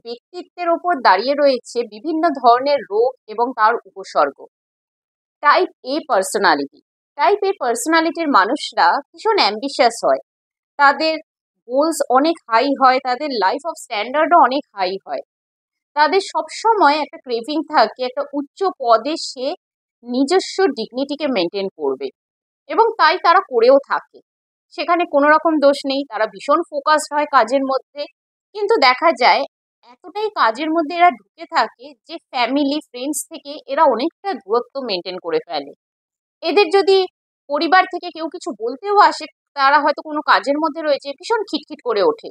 ব্যক্তিত্বের ওপর দাঁড়িয়ে রয়েছে বিভিন্ন ধরনের রোগ এবং তার উপসর্গ। টাইপ এ পার্সোনালিটি। টাইপ এ পার্সোনালিটির মানুষরা ভীষণ অ্যাম্বিশাস হয়, তাদের গোলস অনেক হাই হয়, তাদের লাইফ অফ স্ট্যান্ডার্ডও অনেক হাই হয়। তাদের সবসময় একটা ক্রেভিং থাকে একটা উচ্চ পদে সে নিজস্ব ডিগনিটিকে মেনটেন করবে, এবং তাই তারা করেও থাকে। সেখানে কোনো রকম দোষ নেই, তারা ভীষণ ফোকাসড হয় কাজের মধ্যে। কিন্তু দেখা যায় এতটাই কাজের মধ্যে এরা ঢুকে থাকে যে ফ্যামিলি ফ্রেন্ডস থেকে এরা অনেকটা দূরত্ব মেনটেন করে ফেলে। এদের যদি পরিবার থেকে কেউ কিছু বলতেও আসে, তারা হয়তো কোনো কাজের মধ্যে রয়েছে, ভীষণ খিটখিট করে ওঠে।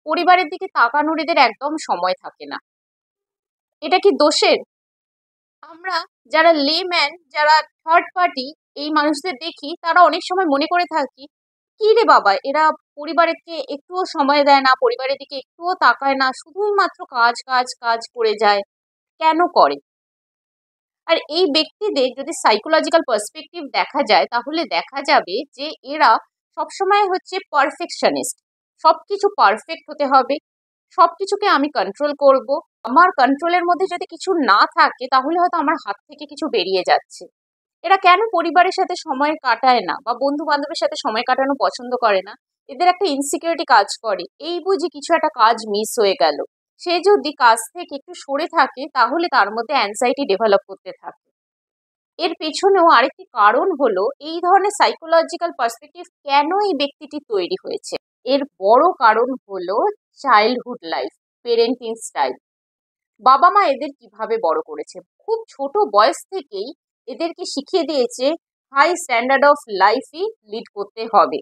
পরিবারের দিকে তাকানোর এদের একদম সময় থাকে না। এটা কি দোষের? আমরা যারা লেম্যান, যারা থার্ড পার্টি, এই মানুষদের দেখি, তারা অনেক সময় মনে করে থাকি, কি রে বাবা, এরা পরিবারকে একটুও সময় দেয় না, পরিবারের দিকে একটুও তাকায় না, শুধুই মাত্র কাজ কাজ কাজ করে যায়। কেন করে? আর এই ব্যক্তিদের যদি সাইকোলজিক্যাল পার্সপেক্টিভ দেখা যায়, তাহলে দেখা যাবে যে এরা সবসময় হচ্ছে পারফেকশনিস্ট। সবকিছু পারফেক্ট হতে হবে, সবকিছুকে আমি কন্ট্রোল করব। আমার কন্ট্রোলের মধ্যে যদি কিছু না থাকে, তাহলে হয়তো আমার হাত থেকে কিছু বেরিয়ে যাচ্ছে। এরা কেন পরিবারের সাথে সময় কাটায় না বা বন্ধু বান্ধবের সাথে সময় কাটানো পছন্দ করে না? এদের একটা ইনসিকিউরিটি কাজ করে, এই বুঝি কিছু একটা কাজ মিস হয়ে গেল। সে যদি কাজ থেকে একটু সরে থাকে, তাহলে তার মধ্যে অ্যাংজাইটি ডেভেলপ করতে থাকে। এর পেছনেও আরেকটি কারণ হলো, এই ধরনের সাইকোলজিক্যাল পার্সপেক্টিভ কেন এই ব্যক্তিটি তৈরি হয়েছে। এর বড় কারণ হলো চাইল্ডহুড লাইফ, পেরেন্টিং স্টাইল। বাবা মা এদের কিভাবে বড় করেছে, খুব ছোট বয়স থেকেই এদেরকে শিখিয়ে দিয়েছে হাই স্ট্যান্ডার্ড অফ লাইফই লিড করতে হবে।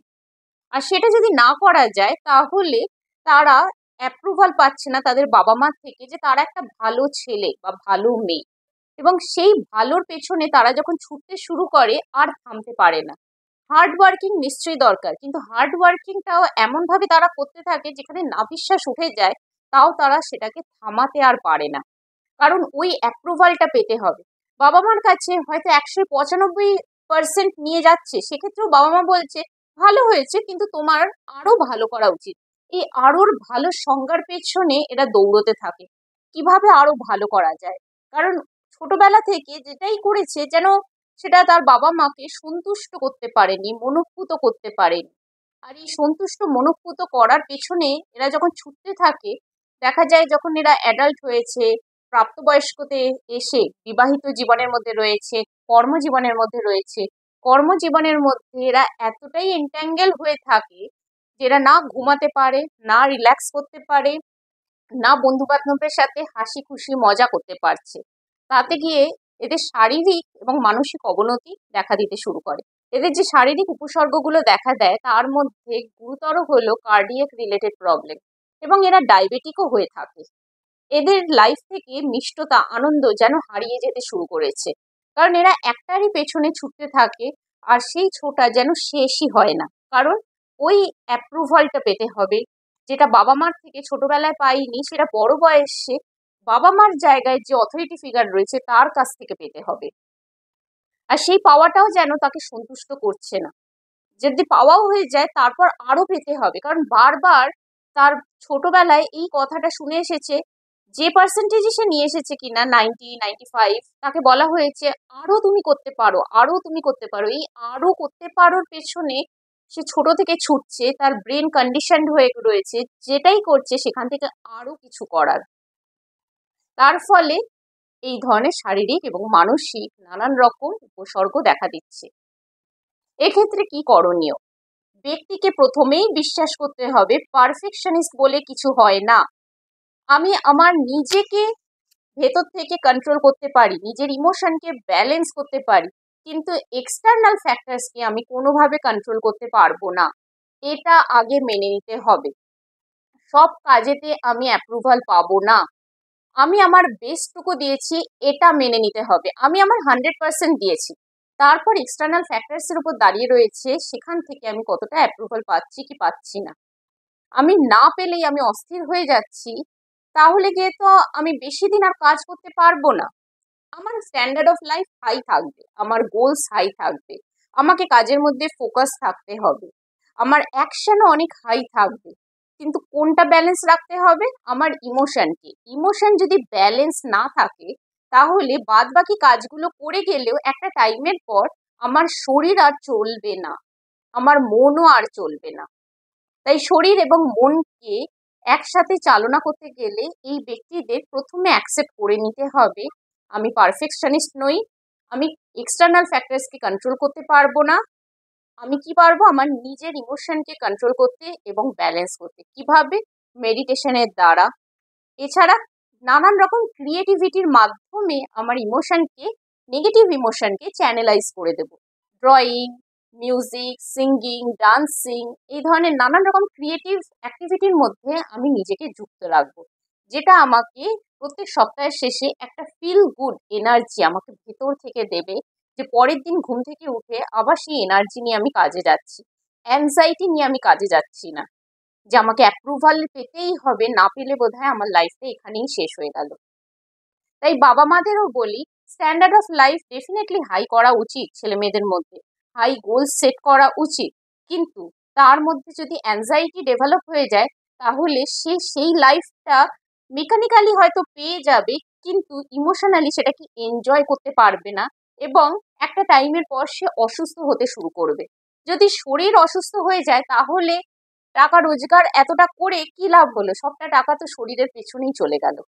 আর সেটা যদি না করা যায়, তাহলে তারা অ্যাপ্রুভাল পাচ্ছে না তাদের বাবা মার থেকে যে তারা একটা ভালো ছেলে বা ভালো মেয়ে। এবং সেই ভালোর পেছনে তারা যখন ছুটতে শুরু করে, আর থামতে পারে না। হার্ড ওয়ার্কিং নিশ্চয়ই দরকার, কিন্তু হার্ড ওয়ার্কিংটাও এমনভাবে তারা করতে থাকে যেখানে নাভিশ্বাস উঠে যায়, তাও তারা সেটাকে থামাতে আর পারে না। কারণ ওই অ্যাপ্রুভালটা পেতে হবে। বাবা মার কাছে হয়তো 195% নিয়ে যাচ্ছে, সেক্ষেত্রেও বাবা মা বলছে ভালো হয়েছে, কিন্তু তোমার আরো ভালো করা উচিত। এই আরোর ভালো সংজ্ঞার পেছনে এরা দৌড়তে থাকে, কিভাবে আরো ভালো করা যায়। কারণ ছোটবেলা থেকে যেটাই করেছে, যেন সেটা তার বাবা মাকে সন্তুষ্ট করতে পারেনি, মনঃপুত করতে পারেনি। আর এই সন্তুষ্ট মনঃপুত করার পেছনে এরা যখন ছুটতে থাকে, দেখা যায় যখন এরা অ্যাডাল্ট হয়েছে, প্রাপ্তবয়স্কতে এসে বিবাহিত জীবনের মধ্যে রয়েছে, কর্মজীবনের মধ্যে রয়েছে, কর্মজীবনের মধ্যে এরা এতটাই এন্ট্যাঙ্গেল হয়ে থাকে যে এরা না ঘুমাতে পারে, না রিল্যাক্স করতে পারে, না বন্ধু বান্ধবের সাথে হাসি খুশি মজা করতে পারছে। তাতে গিয়ে এদের শারীরিক এবং মানসিক অবনতি দেখা দিতে শুরু করে। এদের যে শারীরিক উপসর্গগুলো দেখা দেয়, তার মধ্যে গুরুতর হলো কার্ডিয়াক রিলেটেড প্রবলেম, এবং এরা ডায়াবেটিকও হয়ে থাকে। এদের লাইফ থেকে মিষ্টতা, আনন্দ যেন হারিয়ে যেতে শুরু করেছে, কারণ এরা একটারই পেছনে ছুটতে থাকে, আর সেই ছোটা যেন শেষই হয় না। কারণ ওই অ্যাপ্রুভালটা পেতে হবে, যেটা বাবা মার থেকে ছোটবেলায় পাইনি, সেটা বড় বয়সে বাবা মার জায়গায় যে অথরিটি ফিগার রয়েছে তার কাছ থেকে পেতে হবে। আর সেই পাওয়াটাও যেন তাকে সন্তুষ্ট করছে না। যদি পাওয়াও হয়ে যায়, তারপর আরো পেতে হবে, কারণ বারবার তার ছোটবেলায় এই কথাটা শুনে এসেছে। যে পার্সেন্টেজে সে নিয়ে এসেছে কিনা 90-95, তাকে বলা হয়েছে আরো তুমি করতে পারো, আরো তুমি করতে পারো। এই আরো করতে পারোর পেছনে সে ছোট থেকে ছুটছে, তার ব্রেন কন্ডিশনড হয়ে রয়েছে, যেটাই করছে সেখান থেকে আরো কিছু করার। তার ফলে এই ধরনের শারীরিক এবং মানসিক নানান রকম উপসর্গ দেখা দিচ্ছে। এক্ষেত্রে কি করণীয়? ব্যক্তিকে প্রথমেই বিশ্বাস করতে হবে পারফেকশনিস্ট বলে কিছু হয় না। আমি আমার নিজেকে ভেতর থেকে কন্ট্রোল করতে পারি, নিজের ইমোশনকে ব্যালেন্স করতে পারি, কিন্তু এক্সটার্নাল ফ্যাক্টরসকে আমি কোনোভাবে কন্ট্রোল করতে পারবো না। এটা আগে মেনে নিতে হবে। সব কাজেতে আমি অ্যাপ্রুভাল পাবো না। আমি আমার বেস্টটুকু দিয়েছি, এটা মেনে নিতে হবে। আমি আমার 100% দিয়েছি, তারপর এক্সটার্নাল ফ্যাক্টরসের উপর দাঁড়িয়ে রয়েছে সেখান থেকে আমি কতটা অ্যাপ্রুভাল পাচ্ছি কি পাচ্ছি না। আমি না পেলেই আমি অস্থির হয়ে যাচ্ছি, তাহলে গিয়ে তো আমি বেশি দিন আর কাজ করতে পারবো না। আমার স্ট্যান্ডার্ড অফ লাইফ হাই থাকবে, আমার গোলস হাই থাকবে, আমাকে কাজের মধ্যে ফোকাস থাকতে হবে, আমার অ্যাকশনও অনেক হাই থাকবে। কিন্তু কোনটা ব্যালেন্স রাখতে হবে? আমার ইমোশনকে। ইমোশন যদি ব্যালেন্স না থাকে তাহলে বাদবাকি কাজগুলো করে গেলেও একটা টাইমের পর আমার শরীর আর চলবে না, আমার মনও আর চলবে না। তাই শরীর এবং মনকে একসাথে চালনা করতে গেলে এই ব্যক্তিদের প্রথমে অ্যাকসেপ্ট করে নিতে হবে আমি পারফেকশনিস্ট নই, আমি এক্সটার্নাল ফ্যাক্টরসকে কন্ট্রোল করতে পারবো না, আমি কি পারবো আমার নিজের ইমোশনকে কন্ট্রোল করতে এবং ব্যালেন্স করতে। কিভাবে? মেডিটেশনের দ্বারা। এছাড়া নানান রকম ক্রিয়েটিভিটির মাধ্যমে আমার ইমোশনকে, নেগেটিভ ইমোশনকে চ্যানেলাইজ করে দেব। ড্রয়িং, মিউজিক, সিঙ্গিং, ডান্সিং, এই ধরনের নানান রকম ক্রিয়েটিভ অ্যাক্টিভিটির মধ্যে আমি নিজেকে যুক্ত রাখবো, যেটা আমাকে প্রত্যেক সপ্তাহের শেষে একটা ফিল গুড এনার্জি আমাকে ভেতর থেকে দেবে, যে পরের দিন ঘুম থেকে উঠে আবার সেই এনার্জি নিয়ে আমি কাজে যাচ্ছি, অ্যাংজাইটি নিয়ে আমি কাজে যাচ্ছি না, যে আমাকে অ্যাপ্রুভাল পেতেই হবে, না পেলে বোধহয় আমার লাইফটা এখানেই শেষ হয়ে গেল। তাই বাবা মাদেরও বলি, standard of life definitely high করা উচিত, ছেলে মেয়েদের মধ্যে হাই গোল সেট করা উচিত, কিন্তু তার মধ্যে যদি অ্যাংজাইটি ডেভেলপ হয়ে যায় তাহলে সে সেই লাইফটা মেকানিক্যালি হয়তো পেয়ে যাবে, কিন্তু ইমোশনালি সেটাকে এনজয় করতে পারবে না, এবং একটা টাইমের পর সে অসুস্থ হতে শুরু করবে। যদি শরীর অসুস্থ হয়ে যায় তাহলে টাকা রোজগার এতটা করে কি লাভ হলো? সবটা টাকা তো শরীরের পেছনেই চলে গেল।